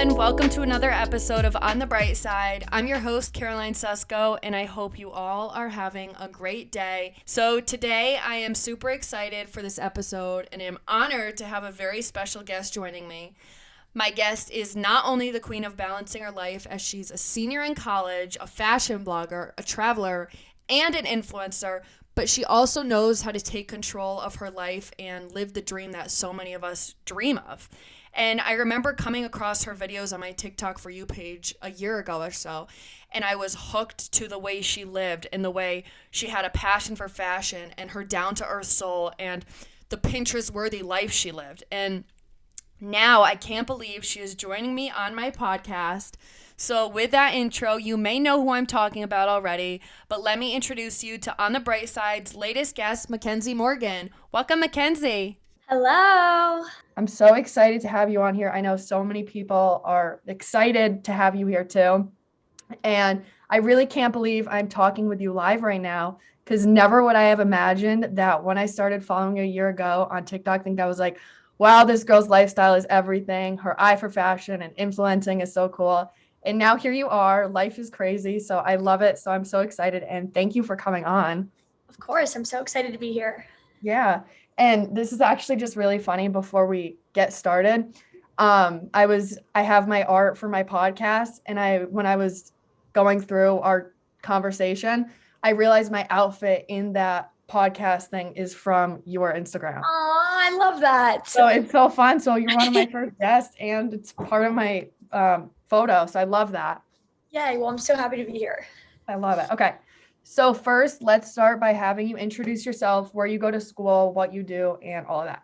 everyone. Welcome to another episode of On the Bright Side. I'm your host, Caroline Susko, and I hope you all are having a great day. So today I am super excited for this episode and am honored to have a very special guest joining me. My guest is not only the queen of balancing her life as she's a senior in college, a fashion blogger, a traveler, and an influencer, but she also knows how to take control of her life and live the dream that so many of us dream of. And I remember coming across her videos on my TikTok For You page a year ago or so, and I was hooked to the way she lived and the way she had a passion for fashion and her down-to-earth soul and the Pinterest-worthy life she lived. And now I can't believe she is joining me on my podcast. So with that intro, you may know who I'm talking about already, but let me introduce you to On the Bright Side's latest guest, Mackenzie Morgan. Welcome, Mackenzie. Hello. I'm so excited to have you on here. I know so many people are excited to have you here too. And I really can't believe I'm talking with you live right now, because never would I have imagined that when I started following you a year ago on TikTok, I think I was like, wow, this girl's lifestyle is everything. Her eye for fashion and influencing is so cool. And now here you are. Life is crazy. So I love it. So I'm so excited. And thank you for coming on. Of course. I'm so excited to be here. Yeah. And this is actually just really funny before we get started. I have my art for my podcast, and when I was going through our conversation, I realized my outfit in that podcast thing is from your Instagram. Oh, I love that. So it's so fun. So you're one of my first guests, and it's part of my photo. So I love that. Yeah, well, I'm so happy to be here. I love it. Okay. So first, let's start by having you introduce yourself, where you go to school, what you do, and all of that.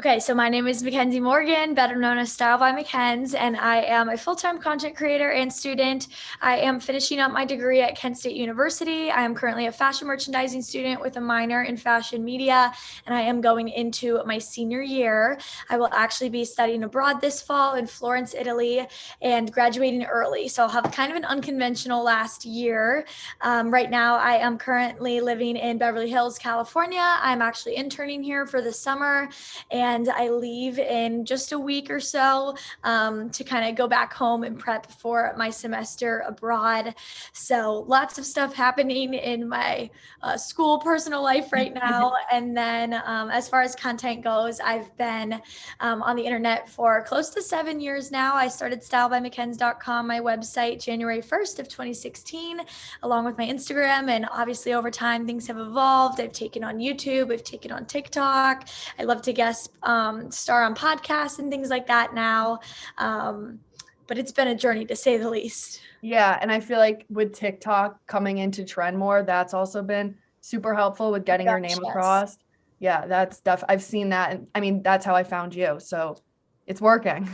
Okay, so my name is Mackenzie Morgan, better known as StyledByMcKenz, and I am a full-time content creator and student. I am finishing up my degree at Kent State University. I am currently a fashion merchandising student with a minor in fashion media, and I am going into my senior year. I will actually be studying abroad this fall in Florence, Italy, and graduating early. So I'll have kind of an unconventional last year. Right now, I am currently living in Beverly Hills, California. I'm actually interning here for the summer, and I leave in just a week or so to kind of go back home and prep for my semester abroad. So lots of stuff happening in my school personal life right now. And then as far as content goes, I've been on the internet for close to 7 years now. I started StyledByMcKenz.com, my website, January 1st of 2016, along with my Instagram. And obviously over time, things have evolved. I've taken on YouTube, I've taken on TikTok. I love to guest star on podcasts and things like that now. But it's been a journey, to say the least. Yeah. And I feel like with TikTok coming into trend more, that's also been super helpful with getting your name across. Yeah, that's stuff. I've seen that. And I mean, that's how I found you. So it's working.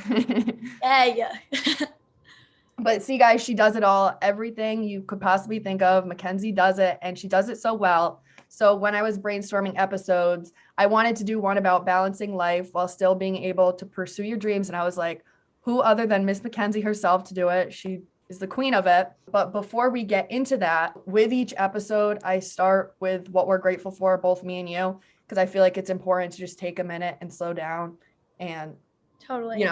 Yeah. But see, guys, she does it all. Everything you could possibly think of, Mackenzie does it, and she does it so well. So when I was brainstorming episodes, I wanted to do one about balancing life while still being able to pursue your dreams. And I was like, who other than Miss Mackenzie herself to do it? She is the queen of it. But before we get into that, with each episode, I start with what we're grateful for, both me and you, because I feel like it's important to just take a minute and slow down and, totally.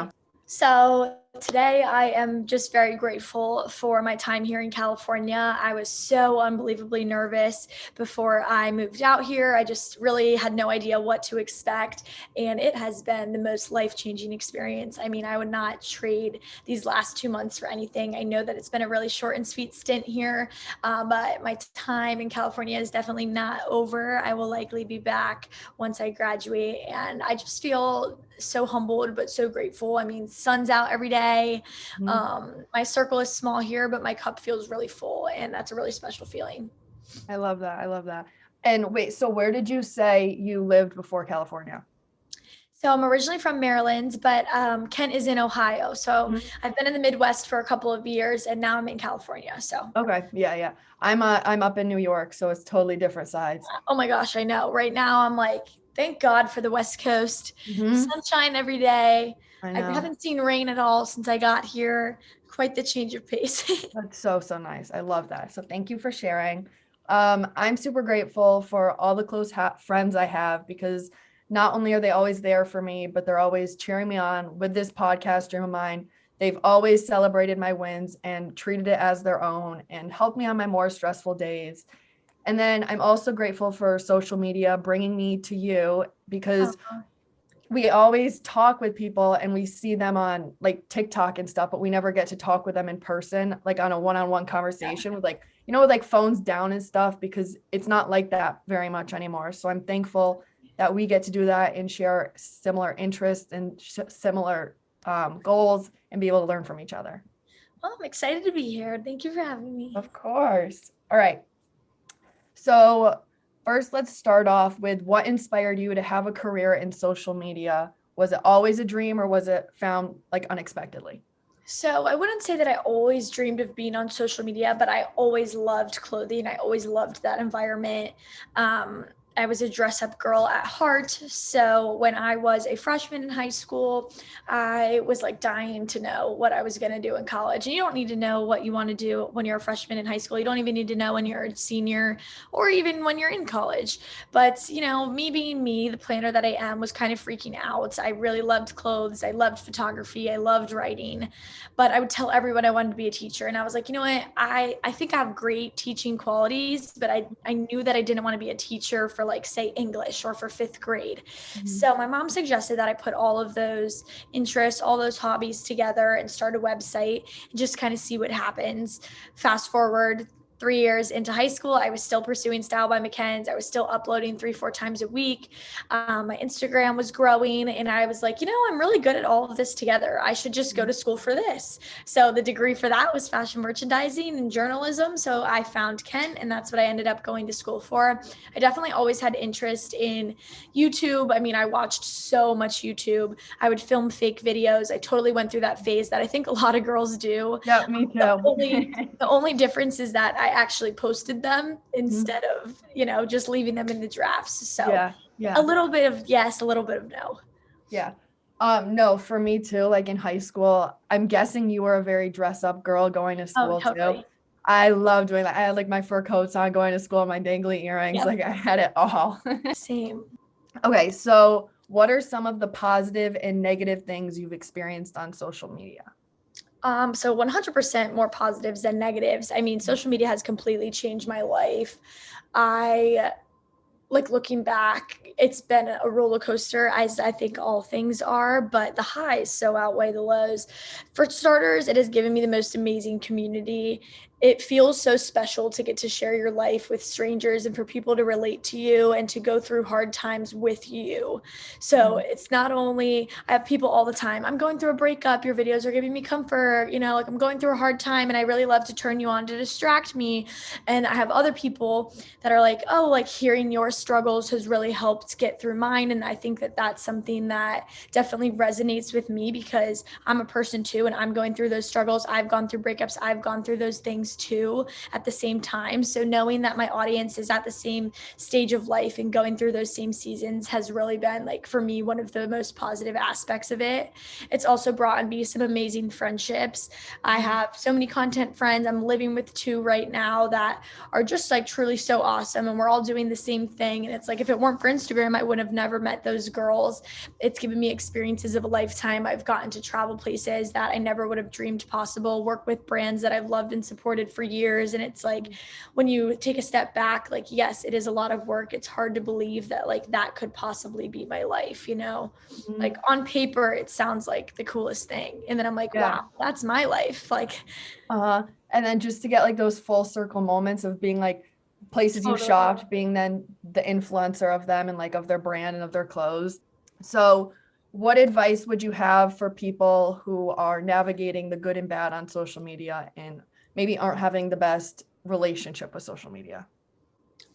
So today I am just very grateful for my time here in California. I was so unbelievably nervous before I moved out here. I just really had no idea what to expect, and it has been the most life-changing experience. I mean, I would not trade these last 2 months for anything. I know that it's been a really short and sweet stint here, but my time in California is definitely not over. I will likely be back once I graduate, and I just feel so humbled but so grateful. I mean, sun's out every day. My circle is small here, but my cup feels really full, and that's a really special feeling. I love that. And wait, so where did you say you lived before California? So I'm originally from Maryland, but Kent is in Ohio. So I've been in the Midwest for a couple of years, and now I'm in California. So okay, yeah. I'm up in New York, so it's totally different sides. Oh my gosh, I know. Right now, I'm like, thank God for the West Coast. Sunshine every day. I haven't seen rain at all since I got here. Quite the change of pace. That's so nice. I love that. So thank you for sharing. I'm super grateful for all the close friends I have, because not only are they always there for me, but they're always cheering me on with this podcast dream of mine. They've always celebrated my wins and treated it as their own and helped me on my more stressful days. And then I'm also grateful for social media bringing me to you, because we always talk with people and we see them on like TikTok and stuff, but we never get to talk with them in person, like on a one-on-one conversation with like, with like phones down and stuff, because it's not like that very much anymore. So I'm thankful that we get to do that and share similar interests and similar goals and be able to learn from each other. Well, I'm excited to be here. Thank you for having me. Of course. All right. So first, let's start off with what inspired you to have a career in social media. Was it always a dream, or was it found like unexpectedly? So I wouldn't say that I always dreamed of being on social media, but I always loved clothing. I always loved that environment. I was a dress-up girl at heart. So when I was a freshman in high school, I was like dying to know what I was going to do in college. And you don't need to know what you want to do when you're a freshman in high school. You don't even need to know when you're a senior or even when you're in college. But, me being me, the planner that I am, was kind of freaking out. I really loved clothes. I loved photography. I loved writing. But I would tell everyone I wanted to be a teacher. And I was like, you know what? I think I have great teaching qualities, but I knew that I didn't want to be a teacher for like say English or for 5th grade. Mm-hmm. So my mom suggested that I put all of those interests, all those hobbies together and start a website and just kind of see what happens. Fast forward 3 years into high school, I was still pursuing StyledByMcKenz. I was still uploading 3-4 times a week. My Instagram was growing, and I was like, I'm really good at all of this together. I should just go to school for this. So the degree for that was fashion merchandising and journalism. So I found Kent, and that's what I ended up going to school for. I definitely always had interest in YouTube. I mean, I watched so much YouTube. I would film fake videos. I totally went through that phase that I think a lot of girls do. Yeah, me too. The only difference is that I actually posted them instead of, just leaving them in the drafts. So yeah. A little bit of yes, a little bit of no. Yeah. No, for me too, like in high school, I'm guessing you were a very dress up girl going to school totally. Too. I love doing that. I had like my fur coats on going to school, my dangly earrings, yep. Like I had it all. Same. Okay. So what are some of the positive and negative things you've experienced on social media? So 100% more positives than negatives. I mean, social media has completely changed my life. Looking back, it's been a roller coaster, as I think all things are, but the highs so outweigh the lows. For starters, it has given me the most amazing community. It feels so special to get to share your life with strangers and for people to relate to you and to go through hard times with you. So it's not only, I have people all the time, I'm going through a breakup, your videos are giving me comfort, I'm going through a hard time and I really love to turn you on to distract me. And I have other people that are like, oh, like hearing your struggles has really helped get through mine. And I think that that's something that definitely resonates with me because I'm a person too, and I'm going through those struggles. I've gone through breakups. I've gone through those things too at the same time. So knowing that my audience is at the same stage of life and going through those same seasons has really been, like, for me, one of the most positive aspects of it. It's also brought me some amazing friendships. I have so many content friends. I'm living with 2 right now that are just like truly so awesome. And we're all doing the same thing. And it's like, if it weren't for Instagram, I would have never met those girls. It's given me experiences of a lifetime. I've gotten to travel places that I never would have dreamed possible, work with brands that I've loved and supported for years. And it's like, when you take a step back, like, yes, it is a lot of work. It's hard to believe that like that could possibly be my life, like on paper, it sounds like the coolest thing. And then I'm like, wow, that's my life. Like, and then just to get like those full circle moments of being like places you shopped, being then the influencer of them and like of their brand and of their clothes. So what advice would you have for people who are navigating the good and bad on social media and maybe aren't having the best relationship with social media?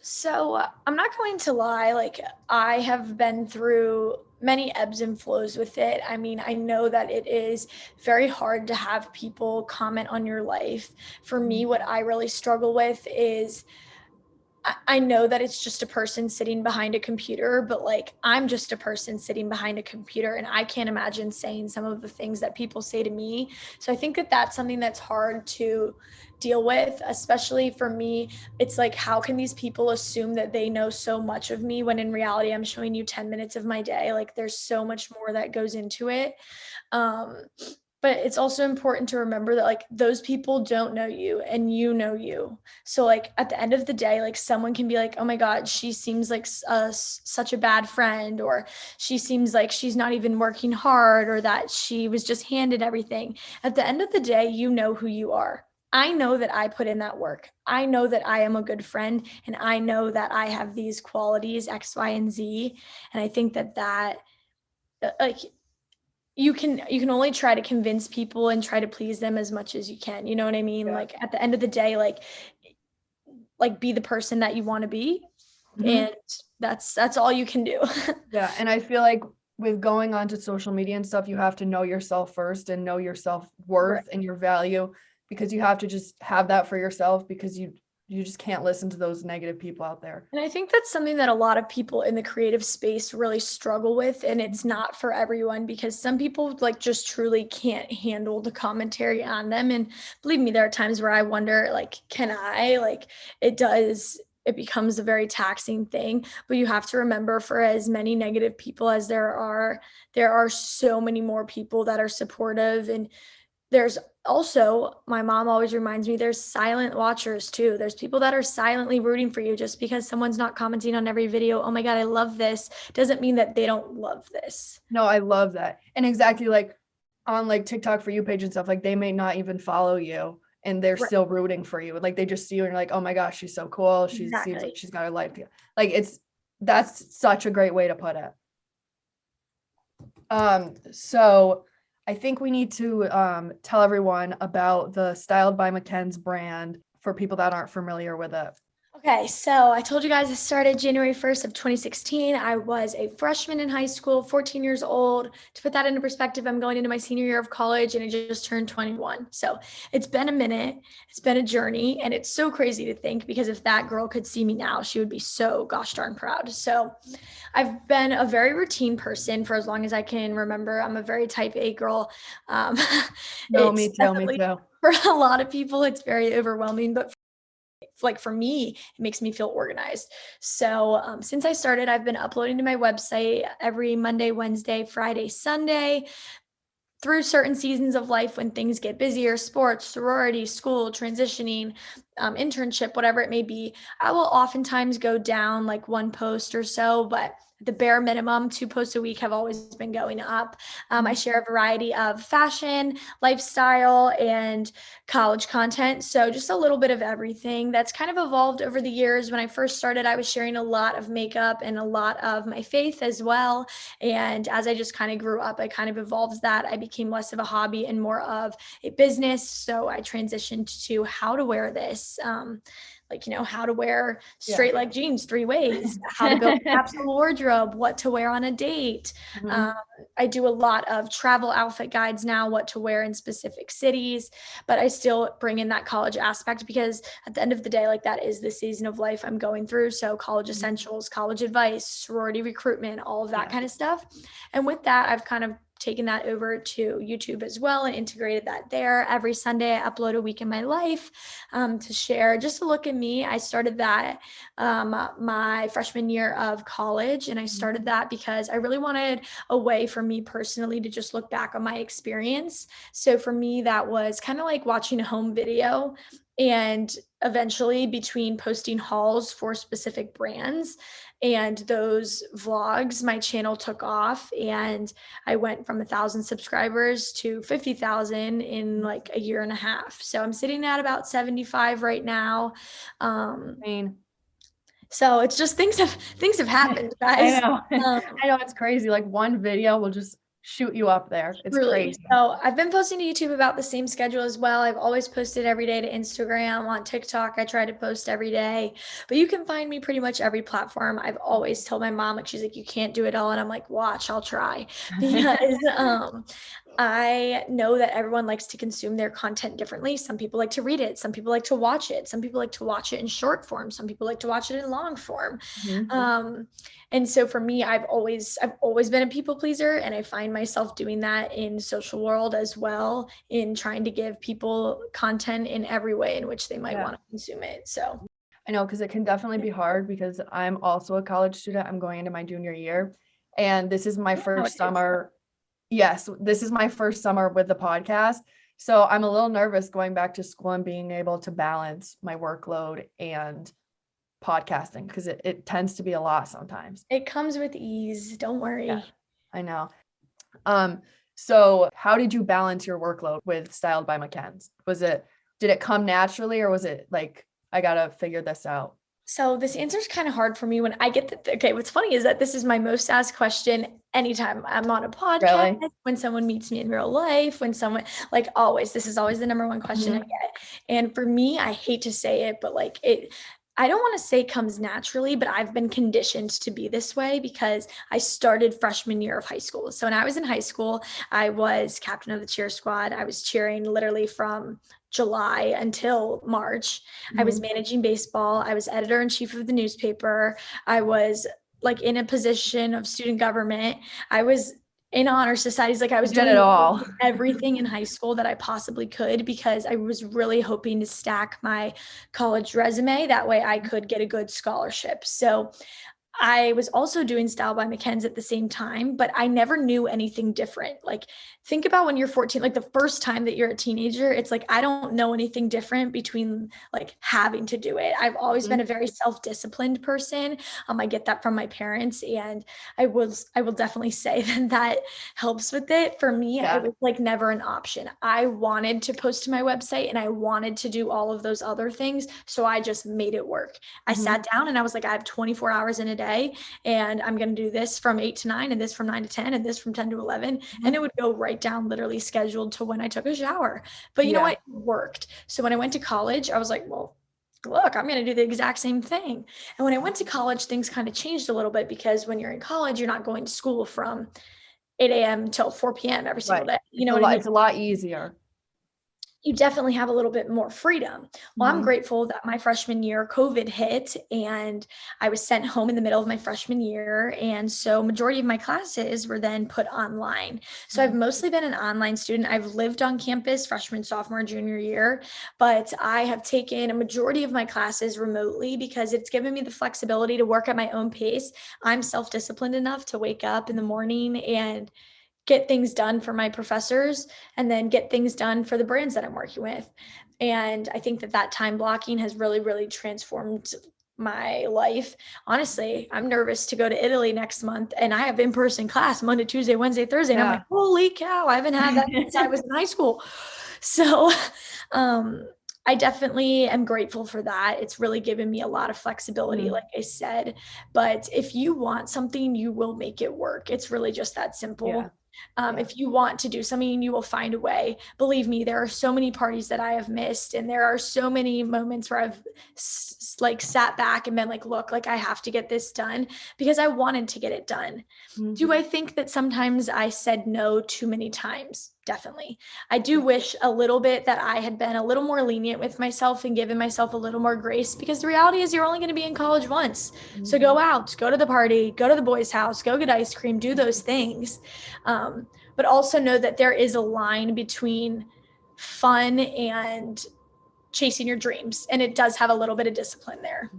So I'm not going to lie, like I have been through many ebbs and flows with it. I mean, I know that it is very hard to have people comment on your life. For me, what I really struggle with is I know that it's just a person sitting behind a computer, but like I'm just a person sitting behind a computer and I can't imagine saying some of the things that people say to me. So I think that that's something that's hard to deal with, especially for me. It's like, how can these people assume that they know so much of me when in reality I'm showing you 10 minutes of my day? Like there's so much more that goes into it. But it's also important to remember that like those people don't know you and you know you. So like at the end of the day, like someone can be like, oh my God, she seems like such a bad friend, or she seems like she's not even working hard, or that she was just handed everything. At the end of the day, you know who you are. I know that I put in that work. I know that I am a good friend, and I know that I have these qualities, X, Y, and Z. And I think that like you can only try to convince people and try to please them as much as you can. You know what I mean? Yeah. Like at the end of the day, like be the person that you want to be, Mhm. and that's all you can do. Yeah, and I feel like with going onto social media and stuff, you have to know yourself first and know your Right. self-worth and your value, because you have to just have that for yourself, because you just can't listen to those negative people out there. And I think that's something that a lot of people in the creative space really struggle with, and it's not for everyone because some people like just truly can't handle the commentary on them. And believe me, there are times where I wonder, like, can I? Like, it becomes a very taxing thing. But you have to remember, for as many negative people as there are so many more people that are supportive. And there's also, my mom always reminds me, there's silent watchers too. There's people that are silently rooting for you. Just because someone's not commenting on every video, oh my God, I love this, doesn't mean that they don't love this. No, I love that. And exactly, like on like TikTok for you page and stuff, like they may not even follow you and they're Right. still rooting for you. Like they just see you and you're like, oh my gosh, she's so cool. She seems like Exactly. she's got her life together. Like that's such a great way to put it. So I think we need to tell everyone about the Styled by McKenz brand for people that aren't familiar with it. Okay, so I told you guys I started January 1st of 2016. I was a freshman in high school, 14 years old. To put that into perspective, I'm going into my senior year of college and I just turned 21. So it's been a minute, it's been a journey, and it's so crazy to think, because if that girl could see me now, she would be so gosh darn proud. So I've been a very routine person for as long as I can remember. I'm a very type A girl. Um, No, it's me too, me definitely, too. for a lot of people, it's very overwhelming, but like for me, it makes me feel organized. So since I started, I've been uploading to my website every Monday, Wednesday, Friday, Sunday, through certain seasons of life when things get busier, sports, sorority, school, transitioning, internship, whatever it may be. I will oftentimes go down like one post or so, but the bare minimum, 2 posts a week have always been going up. I share a variety of fashion, lifestyle, and college content. So just a little bit of everything. That's kind of evolved over the years. When I first started, I was sharing a lot of makeup and a lot of my faith as well. And as I just kind of grew up, I kind of evolved that. I became less of a hobby and more of a business. So I transitioned to how to wear this. Like, how to wear Yeah. straight leg jeans 3 ways, how to build a capsule wardrobe, what to wear on a date. Mhm. I do a lot of travel outfit guides now, what to wear in specific cities, but I still bring in that college aspect because at the end of the day, like that is the season of life I'm going through. So college essentials, college advice, sorority recruitment, all of that Yeah. kind of stuff. And with that, I've kind of taken that over to YouTube as well and integrated that there. Every Sunday, I upload a week in my life to share just a look at me. I started that my freshman year of college, and I started that because I really wanted a way for me personally to just look back on my experience. So for me, that was kind of like watching a home video. And eventually, between posting hauls for specific brands and those vlogs, my channel took off, and I went from 1,000 subscribers to 50,000 in like a year and a half. So I'm sitting at about 75 right now. I mean, So it's just things have happened, I guys. know. Um, I know it's crazy. Like one video will just shoot you up there. It's Truly. crazy. So I've been posting to YouTube about the same schedule as well. I've always posted every day to Instagram. On TikTok, I try to post every day. But you can find me pretty much every platform. I've always told my mom, like, she's like, you can't do it all. And I'm like, watch, I'll try. Because I know that everyone likes to consume their content differently. Some people like to read it. Some people like to watch it. Some people like to watch it in short form. Some people like to watch it in long form. Mhm. And so for me, I've always been a people pleaser, and I find myself doing that in social world as well, in trying to give people content in every way in which they might Yeah. want to consume it. So I know, because it can definitely be hard, because I'm also a college student. I'm going into my junior year, and this is my how it first is. summer Yes, this is my first summer with the podcast. So I'm a little nervous going back to school and being able to balance my workload and podcasting because it tends to be a lot sometimes. It comes with ease. Don't worry. Yeah, I know. So how did you balance your workload with Styled by McKenz? Did it come naturally or was it like, I gotta figure this out? So this answer is kind of hard for me when I get okay, what's funny is that this is my most asked question anytime I'm on a podcast, Really? when someone meets me in real life, when someone, like, always, this is always the number one question I get. And for me, I hate to say it, but like I don't want to say comes naturally, but I've been conditioned to be this way because I started freshman year of high school. So when I was in high school, I was captain of the cheer squad. I was cheering literally from July until March. I was managing baseball. I was editor in chief of the newspaper. I was like in a position of student government. I was in honor societies. Like I was Did doing it all. everything in high school that I possibly could because I was really hoping to stack my college resume. That way I could get a good scholarship. So I was also doing Style by McKenz at the same time, but I never knew anything different. Like, think about when you're 14, like the first time that you're a teenager, it's like, I don't know anything different between like having to do it. I've always been a very self-disciplined person. I get that from my parents, and I will definitely say that helps with it. For me, Yeah. it was like never an option. I wanted to post to my website and I wanted to do all of those other things. So I just made it work. I sat down and I was like, I have 24 hours in a day and I'm going to do this from 8 to 9 and this from 9 to 10 and this from 10 to 11. And it would go right down literally scheduled to when I took a shower. But you know what? It worked. So when I went to college, I was like, well, look, I'm going to do the exact same thing. And when I went to college, things kind of changed a little bit because when you're in college, you're not going to school from 8 a.m. till 4 p.m. every single day. You know what I mean? It's a lot easier. You definitely have a little bit more freedom. Well, I'm grateful that my freshman year COVID hit and I was sent home in the middle of my freshman year. And so majority of my classes were then put online. So I've mostly been an online student. I've lived on campus freshman, sophomore, junior year, but I have taken a majority of my classes remotely because it's given me the flexibility to work at my own pace. I'm self-disciplined enough to wake up in the morning and get things done for my professors and then get things done for the brands that I'm working with. And I think that time blocking has really, really transformed my life. Honestly, I'm nervous to go to Italy next month and I have in-person class Monday, Tuesday, Wednesday, Thursday. And I'm like, holy cow, I haven't had that since I was in high school. So, I definitely am grateful for that. It's really given me a lot of flexibility, like I said. But if you want something, you will make it work. It's really just that simple. If you want to do something, you will find a way. Believe me, there are so many parties that I have missed, and there are so many moments where I've like sat back and been like, look, like I have to get this done because I wanted to get it done. Do I think that sometimes I said no too many times? Definitely. I do wish a little bit that I had been a little more lenient with myself and given myself a little more grace, because the reality is you're only going to be in college once. So go out, go to the party, go to the boys' house, go get ice cream, do those things. But also know that there is a line between fun and chasing your dreams. And it does have a little bit of discipline there.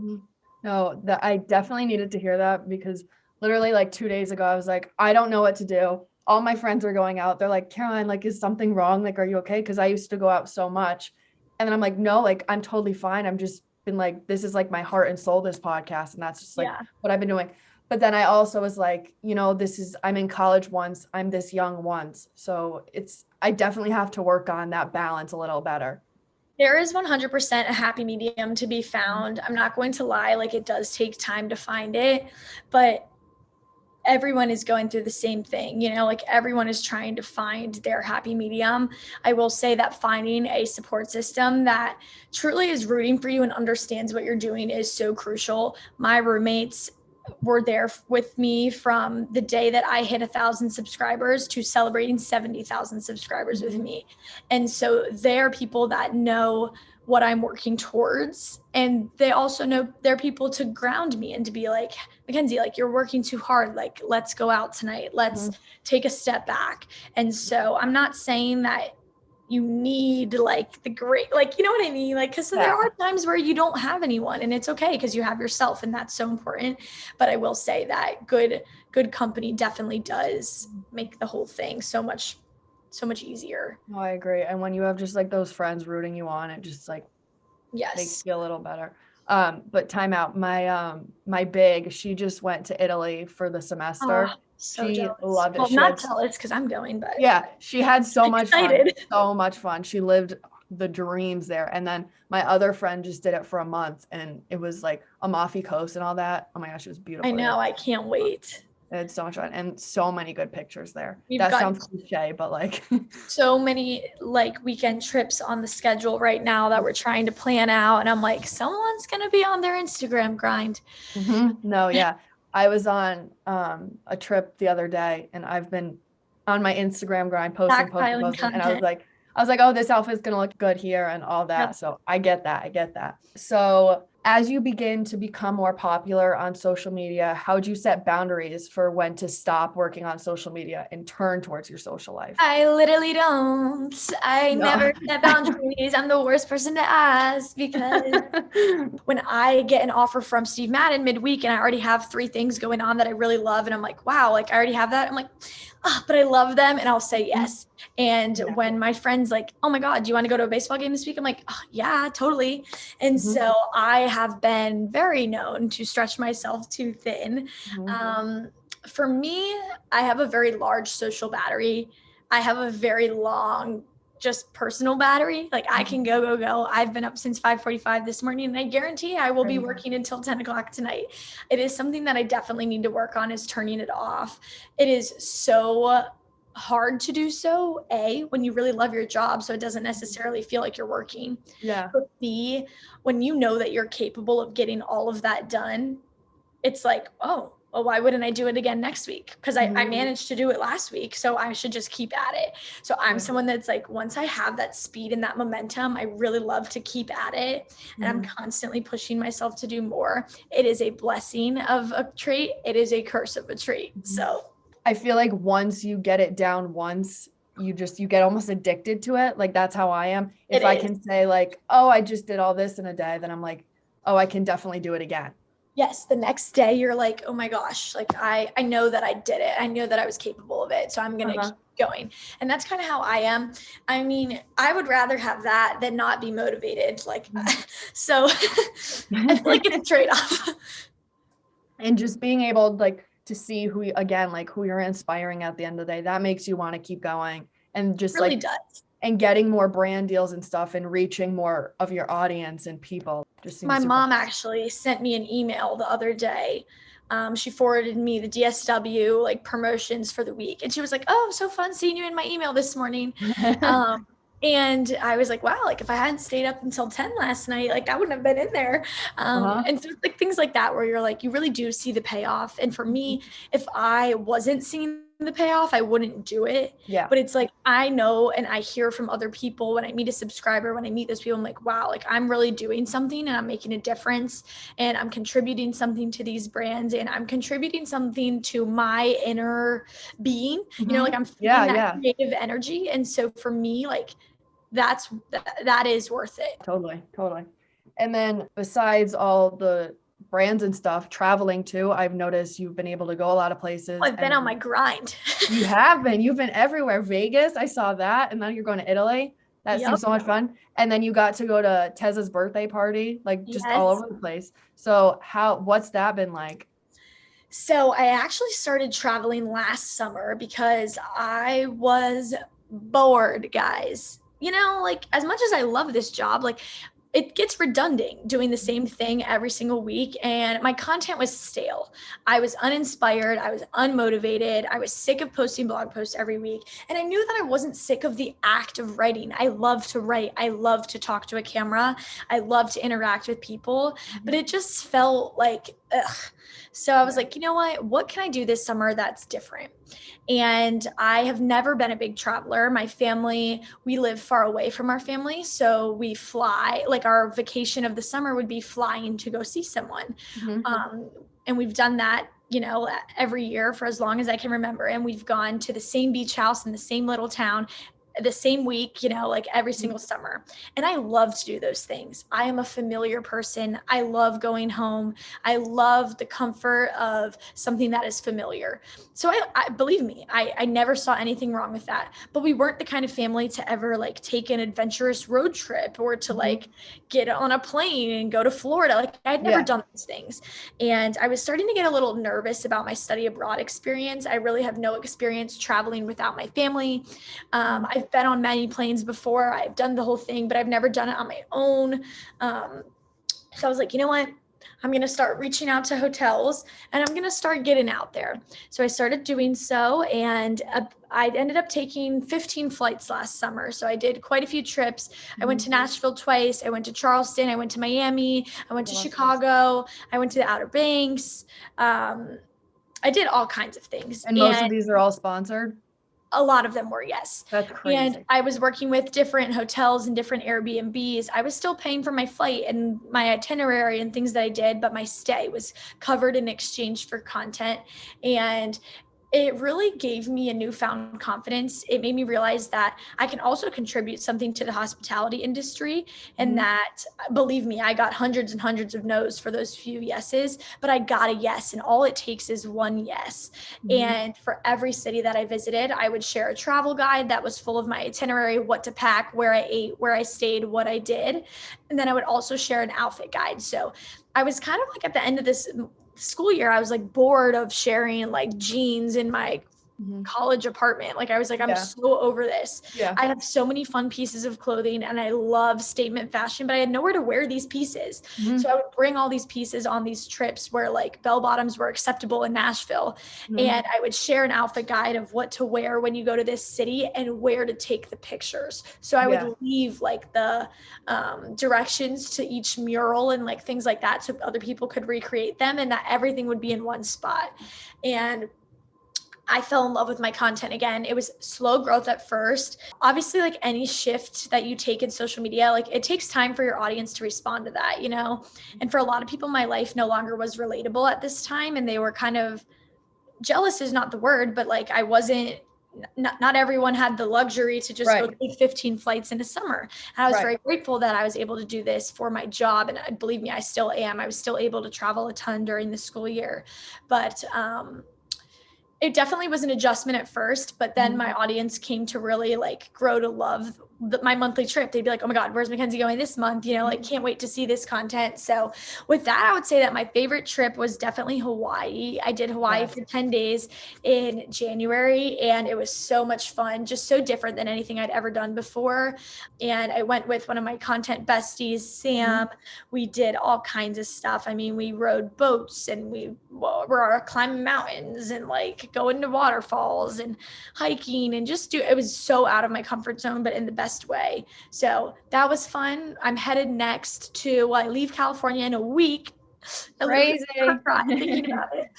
No, I definitely needed to hear that because literally like 2 days ago, I was like, I don't know what to do. All my friends are going out. They're like, Caroline, like, is something wrong? Like, are you okay? Because I used to go out so much. And then I'm like, no, like, I'm totally fine. I'm just been like, this is like my heart and soul, this podcast. And that's just like what I've been doing. But then I also was like, I'm in college once, I'm this young once. So I definitely have to work on that balance a little better. There is 100% a happy medium to be found. I'm not going to lie, like it does take time to find it, but everyone is going through the same thing, like everyone is trying to find their happy medium. I will say that finding a support system that truly is rooting for you and understands what you're doing is so crucial. My roommates were there with me from the day that I hit 1,000 subscribers to celebrating 70,000 subscribers with me. And so they're people that know what I'm working towards. And they also know they're people to ground me and to be like, Mackenzie, like you're working too hard. Like, let's go out tonight. Let's take a step back. And so I'm not saying that you need like the great, like, you know what I mean? Like, cause so there are times where you don't have anyone, and it's okay, cause you have yourself, and that's so important. But I will say that good company definitely does make the whole thing so much easier. No, I agree. And when you have just like those friends rooting you on, it just like makes Yes. you feel a little better. But time out. My big, she just went to Italy for the semester. So She jealous. loved it. Well, She not had jealous because I'm going, but Yeah, she had so much fun. excited. So much fun. She lived the dreams there. And then my other friend just did it for a month, and it was like Amalfi Coast and all that. Oh my gosh, it was beautiful. I know. I can't wait. It had so much fun and so many good pictures there. We've That got sounds cliche, but like so many like weekend trips on the schedule right now that we're trying to plan out. And I'm like, someone's going to be on their Instagram grind. No, yeah. I was on a trip the other day, and I've been on my Instagram grind posting, Backpiling and I was content. like, oh, this outfit's gonna look good here and all that. Yep. So I get that. So as you begin to become more popular on social media, how would you set boundaries for when to stop working on social media and turn towards your social life? I literally don't. I No. never set boundaries. I'm the worst person to ask, because when I get an offer from Steve Madden midweek and I already have 3 things going on that I really love, and I'm like, wow, like I already have that. I'm like, but I love them, and I'll say yes. And when my friend's like, oh my God, do you want to go to a baseball game this week? I'm like, yeah, totally. And so I have been very known to stretch myself too thin. For me, I have a very large social battery. I have a very long just personal battery. Like I can go. I've been up since 5:45 this morning, and I guarantee I will be working until 10 o'clock tonight. It is something that I definitely need to work on, is turning it off. It is so hard to do so, A, when you really love your job, so it doesn't necessarily feel like you're working. Yeah. But B, when you know that you're capable of getting all of that done, it's like, oh, well, why wouldn't I do it again next week? Because I managed to do it last week, so I should just keep at it. So I'm someone that's like, once I have that speed and that momentum, I really love to keep at it. And I'm constantly pushing myself to do more. It is a blessing of a trait. It is a curse of a trait. So I feel like once you get it down once, you get almost addicted to it. Like that's how I am. If I can say like, oh, I just did all this in a day, then I'm like, oh, I can definitely do it again. Yes, the next day you're like, oh my gosh, like I know that I did it. I know that I was capable of it. So I'm going to keep going. And that's kind of how I am. I mean, I would rather have that than not be motivated. Like, so I feel like it's a trade-off. And just being able like to see who you're inspiring at the end of the day, that makes you want to keep going, and just really does. And getting more brand deals and stuff and reaching more of your audience and people. Just my mom actually sent me an email the other day. She forwarded me the DSW like promotions for the week, and she was like, oh, so fun seeing you in my email this morning. And I was like, wow, like if I hadn't stayed up until 10 last night, like I wouldn't have been in there. And so like things like that, where you're like, you really do see the payoff. And for me, if I wasn't seeing the payoff, I wouldn't do it. Yeah. But it's like, I know, and I hear from other people when I meet a subscriber, when I meet those people, I'm like, wow, like I'm really doing something, and I'm making a difference, and I'm contributing something to these brands, and I'm contributing something to my inner being, you know, like I'm feeling that creative energy. And so for me, like that is worth it. Totally. And then besides all the brands and stuff, traveling too, I've noticed you've been able to go a lot of places. I've been on my grind. You've been everywhere. Vegas, I saw that. And now you're going to Italy. That seems so much fun. And then you got to go to Tez's birthday party, like just all over the place. So what's that been like? So I actually started traveling last summer because I was bored, guys. You know, like as much as I love this job, like it gets redundant doing the same thing every single week. And my content was stale. I was uninspired. I was unmotivated. I was sick of posting blog posts every week. And I knew that I wasn't sick of the act of writing. I love to write. I love to talk to a camera. I love to interact with people, but it just felt like, ugh. So I was like, you know what can I do this summer that's different? And I have never been a big traveler. My family, we live far away from our family. So we fly, like our vacation of the summer would be flying to go see someone. And we've done that, you know, every year for as long as I can remember. And we've gone to the same beach house in the same little town the same week, like every single summer. And I love to do those things. I am a familiar person. I love going home. I love the comfort of something that is familiar. So I believe me, I never saw anything wrong with that. But we weren't the kind of family to ever like take an adventurous road trip or to like get on a plane and go to Florida. Like I'd never done those things. And I was starting to get a little nervous about my study abroad experience. I really have no experience traveling without my family. I've been on many planes before. I've done the whole thing, but I've never done it on my own. So I was like, you know what? I'm going to start reaching out to hotels and I'm going to start getting out there. So I started doing so, and I ended up taking 15 flights last summer. So I did quite a few trips. I went to Nashville twice. I went to Charleston. I went to Miami. I went to Chicago. I went to the Outer Banks. I did all kinds of things. And most of these are all sponsored? A lot of them were, yes. That's crazy. And I was working with different hotels and different Airbnbs. I was still paying for my flight and my itinerary and things that I did, but my stay was covered in exchange for content. And it really gave me a newfound confidence. It made me realize that I can also contribute something to the hospitality industry, and that, believe me, I got hundreds and hundreds of no's for those few yeses, but I got a yes, and all it takes is one yes. And for every city that I visited, I would share a travel guide that was full of my itinerary, what to pack, where I ate, where I stayed, what I did. And then I would also share an outfit guide. So I was kind of like at the end of this school year, I was like bored of sharing like jeans in my college apartment. Like I was like, I'm so over this. I have so many fun pieces of clothing and I love statement fashion, but I had nowhere to wear these pieces. So I would bring all these pieces on these trips where like bell bottoms were acceptable in Nashville. And I would share an outfit guide of what to wear when you go to this city and where to take the pictures. So I would leave like the directions to each mural and like things like that, so other people could recreate them, and that everything would be in one spot. And I fell in love with my content again. It was slow growth at first. Obviously, like any shift that you take in social media, like it takes time for your audience to respond to that, And for a lot of people, my life no longer was relatable at this time. And they were kind of, jealous is not the word, but like I wasn't, not everyone had the luxury to just go take 15 flights in a summer. And I was very grateful that I was able to do this for my job. And believe me, I still am. I was still able to travel a ton during the school year. But it definitely was an adjustment at first, but then my audience came to really like grow to love my monthly trip. They'd be like, oh my God, where's Mackenzie going this month? Like can't wait to see this content. So with that, I would say that my favorite trip was definitely Hawaii. I did Hawaii for 10 days in January, and it was so much fun, just so different than anything I'd ever done before. And I went with one of my content besties, Sam. We did all kinds of stuff. I mean, we rode boats and we were climbing mountains and like going to waterfalls and hiking and it was so out of my comfort zone, but in the best way. So that was fun. I'm headed next to, I leave California in a week. Crazy. Thinking about it.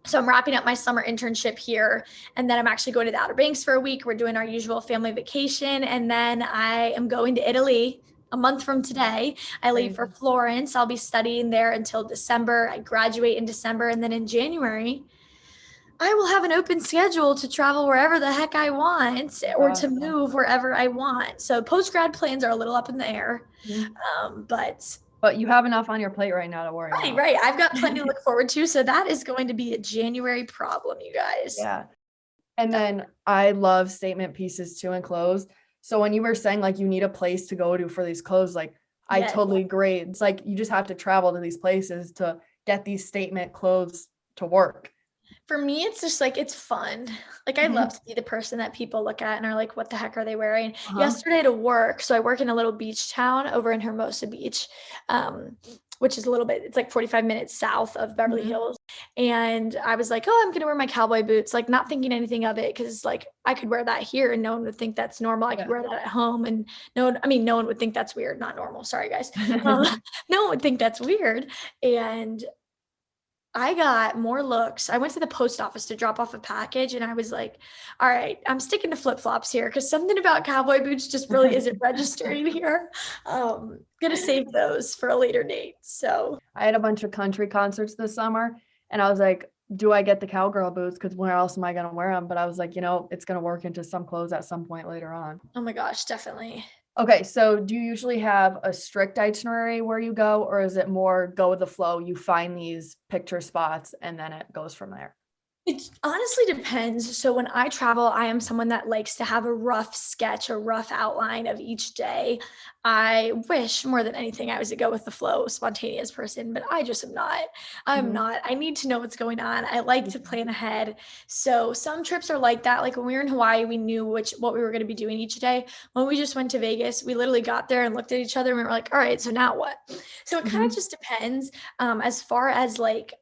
So I'm wrapping up my summer internship here, and then I'm actually going to the Outer Banks for a week. We're doing our usual family vacation, and then I am going to Italy a month from today. I leave for Florence. I'll be studying there until December. I graduate in December, and then in January, I will have an open schedule to travel wherever the heck I want or to move wherever I want. So post-grad plans are a little up in the air, but you have enough on your plate right now to worry about. Right. I've got plenty to look forward to. So that is going to be a January problem, you guys. Yeah. And then I love statement pieces too and clothes. So when you were saying like you need a place to go to for these clothes, like I totally agree. It's like you just have to travel to these places to get these statement clothes to work. For me, it's just like, it's fun. Like I love to be the person that people look at and are like, what the heck are they wearing? Yesterday to work. So I work in a little beach town over in Hermosa Beach, which is it's like 45 minutes south of Beverly Hills. And I was like, oh, I'm going to wear my cowboy boots, like not thinking anything of it. Cause like I could wear that here and no one would think that's normal. I could wear that at home and no one would think that's weird. Not normal. Sorry guys. No one would think that's weird. And I got more looks. I went to the post office to drop off a package and I was like, all right, I'm sticking to flip-flops here because something about cowboy boots just really isn't registering here. Gonna save those for a later date. So I had a bunch of country concerts this summer and I was like, do I get the cowgirl boots? Because where else am I going to wear them? But I was like, it's going to work into some clothes at some point later on. Oh my gosh, definitely. Okay, so do you usually have a strict itinerary where you go, or is it more go with the flow? You find these picture spots and then it goes from there? It honestly depends. So when I travel, I am someone that likes to have a rough sketch, a rough outline of each day. I wish more than anything I was a go with the flow, spontaneous person, but I just am not. I'm Mhm. not. I need to know what's going on. I like to plan ahead. So some trips are like that. Like when we were in Hawaii, we knew what we were going to be doing each day. When we just went to Vegas, we literally got there and looked at each other and we were like, all right, so now what? So it kind of Mhm. just depends. As far as like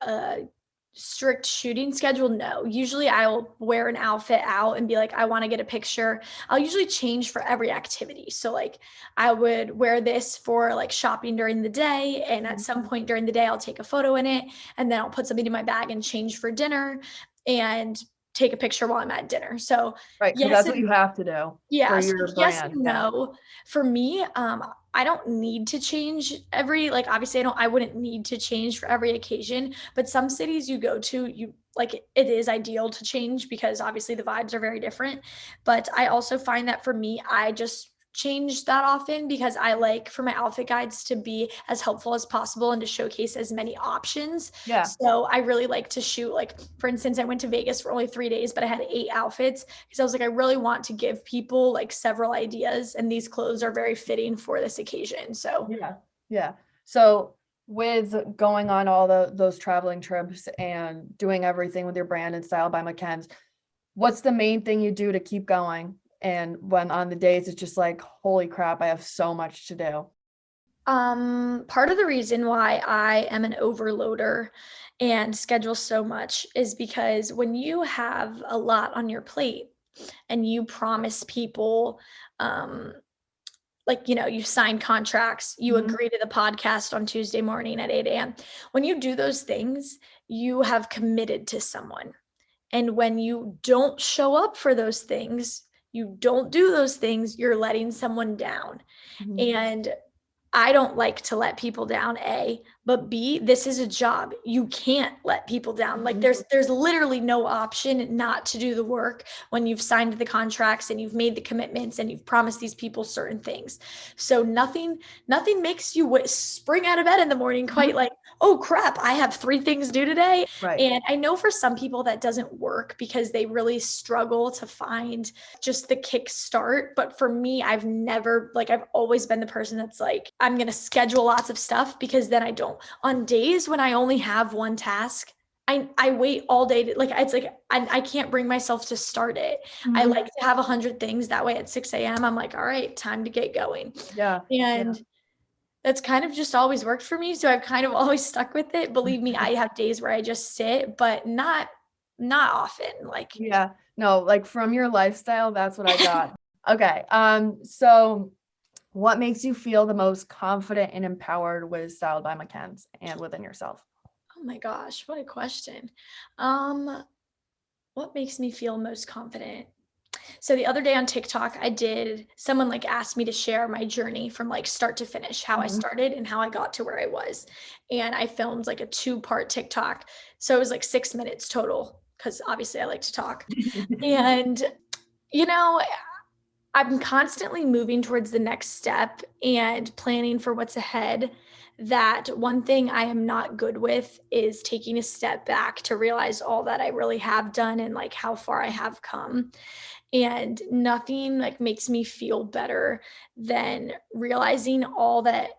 strict shooting schedule, no. Usually I'll wear an outfit out and be like, I want to get a picture. I'll usually change for every activity. So like I would wear this for like shopping during the day, and at some point during the day I'll take a photo in it, and then I'll put something in my bag and change for dinner and take a picture while I'm at dinner. So Right, because yes that's what and you have to do for yeah, so your yes brand. and Yeah. no. For me, I don't need to change every, like obviously I wouldn't need to change for every occasion, but some cities you go to, you like it is ideal to change because obviously the vibes are very different. But I also find that for me, I just change that often because I like for my outfit guides to be as helpful as possible and to showcase as many options. Yeah. So I really like to shoot, like for instance, I went to Vegas for only 3 days, but I had 8 outfits because I was like, I really want to give people like several ideas, and these clothes are very fitting for this occasion. So Yeah. Yeah. So with going on all those traveling trips and doing everything with your brand and Style by McKenz, what's the main thing you do to keep going? And when on the days it's just like, holy crap, I have so much to do. part of the reason why I am an overloader and schedule so much is because when you have a lot on your plate and you promise people, um, like, you sign contracts, you Mhm. agree to the podcast on Tuesday morning at 8 a.m. When you do those things, you have committed to someone. And when you don't show up for those things, you don't do those things, you're letting someone down. Mhm. And I don't like to let people down, A, but B, this is a job. You can't let people down. Like Mhm. there's literally no option not to do the work when you've signed the contracts and you've made the commitments and you've promised these people certain things. So nothing makes you spring out of bed in the morning quite Mhm. like, oh crap, I have 3 things due today. Right. And I know for some people that doesn't work because they really struggle to find just the kick start. But for me, I've always been the person that's like, I'm going to schedule lots of stuff because then I don't. On days when I only have one task, I wait all day to, like, it's like, I can't bring myself to start it. I Mhm. like to have 100 things that way at 6 a.m. I'm like, all right, time to get going. Yeah. Yeah. And that's kind of just always worked for me. So I've kind of always stuck with it. Believe me, I have days where I just sit, but not often. Like, Yeah. No, like from your lifestyle, that's what I got. Okay. So what makes you feel the most confident and empowered with Styled by McKenz and within yourself? oh my gosh, what a question. Um, what makes me feel most confident? So the other day on TikTok, someone like asked me to share my journey from like start to finish, how I Mhm. started and how I got to where I was. And I filmed like a 2-part TikTok. So it was like 6 minutes total because obviously I like to talk. And, you know, I'm constantly moving towards the next step and planning for what's ahead. That one thing I am not good with is taking a step back to realize all that I really have done and like how far I have come. And nothing like makes me feel better than realizing all that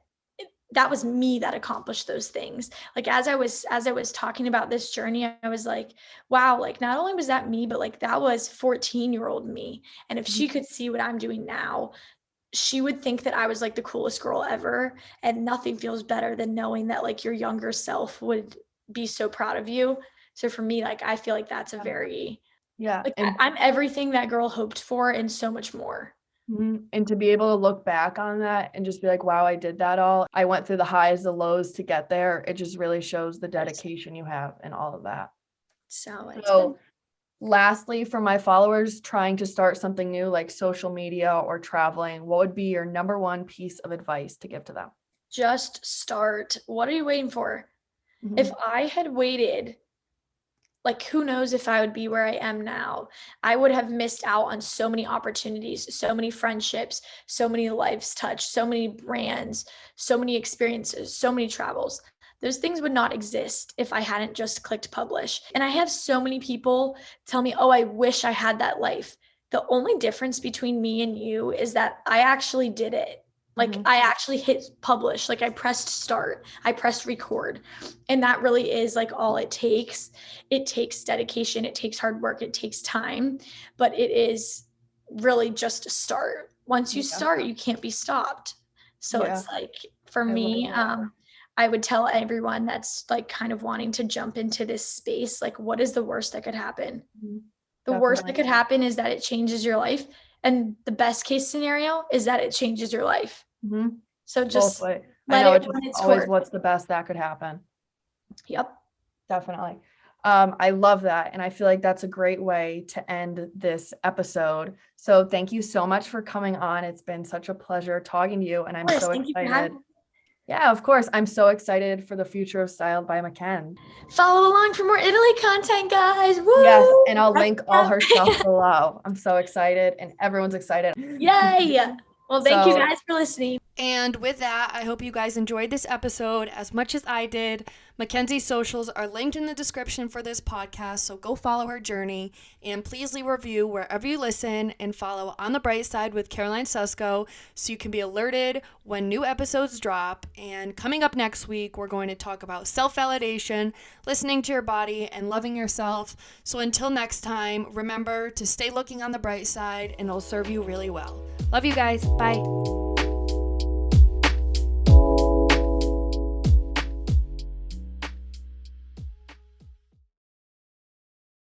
was me that accomplished those things. Like as I was talking about this journey, I was like, wow, like not only was that me, but like that was 14-year-old me. And if she could see what I'm doing now, she would think that I was like the coolest girl ever. And nothing feels better than knowing that like your younger self would be so proud of you. So for me, like I feel like that's a very Yeah. like I'm everything that girl hoped for and so much more. And to be able to look back on that and just be like, wow, I did that all. I went through the highs, the lows to get there. It just really shows the Yes. dedication you have and all of that. So it's been So lastly, for my followers trying to start something new like social media or traveling, what would be your number one piece of advice to give to them? just start. What are you waiting for? If Mhm. I had waited like, who knows if I would be where I am now. I would have missed out on so many opportunities, so many friendships, so many lives touched, so many brands, so many experiences, so many travels. Those things would not exist if I hadn't just clicked publish. And I have so many people tell me, oh, I wish I had that life. The only difference between me and you is that I actually did it. Like, I actually hit publish, like I pressed start, I pressed record. And that really is like all it takes. It takes dedication, it takes hard work, it takes time, but it is really just a start. Once you start, you can't be stopped. So it's like, for me, I would tell everyone that's like kind of wanting to jump into this space, like, what is the worst that could happen? The worst that could happen is that it changes your life. And the best case scenario is that it changes your life. So just I let know it it's run its always course. what's the best that could happen. Yep. Definitely. I love that. And I feel like that's a great way to end this episode. So thank you so much for coming on. It's been such a pleasure talking to you. And I'm so excited. Yeah, of course. I'm so excited for the future of Styled by McKenz. Follow along for more Italy content, guys. Woo! Yes, and I'll link all her stuff below. I'm so excited, and everyone's excited. Yay! Well, thank you guys for listening. And with that, I hope you guys enjoyed this episode as much as I did. Mackenzie's socials are linked in the description for this podcast, so go follow her journey. And please leave a review wherever you listen and follow On the Bright Side with Caroline Susko so you can be alerted when new episodes drop. And coming up next week, we're going to talk about self-validation, listening to your body, and loving yourself. So until next time, remember to stay looking on the bright side, and it'll serve you really well. Love you guys. Bye.